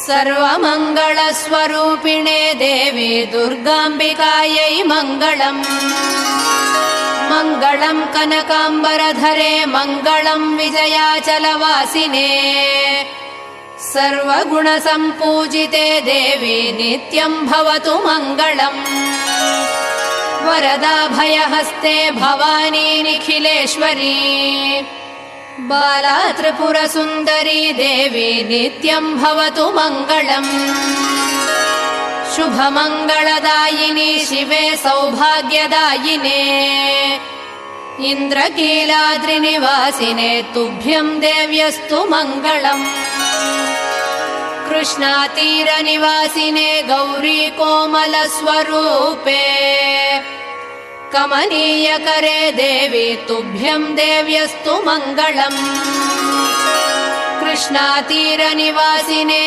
सर्वमङ्गलस्वरूपिणे देवी दुर्गाम्बिकायै मङ्गलम्। मङ्गलम् कनकाम्बरधरे मङ्गलम् विजयाचलवासिने। सर्वगुणसम्पूजिते देवी नित्यम् भवतु मङ्गलम्। वरदाभयहस्ते भवानी निखिलेश्वरी। बाला त्रिपुरसुन्दरी देवी नित्यम् भवतु मङ्गलम्। शुभमङ्गलदायिनी शिवे सौभाग्यदायिने। इन्द्रकीलाद्रिनिवासिने तुभ्यम् देव्यस्तु मङ्गलम्। कृष्णातीरनिवासिने गौरी कोमलस्वरूपे। कमनीयकरे देवी तुभ्यम् देव्यस्तु मङ्गलम्। कृष्णातीरनिवासिने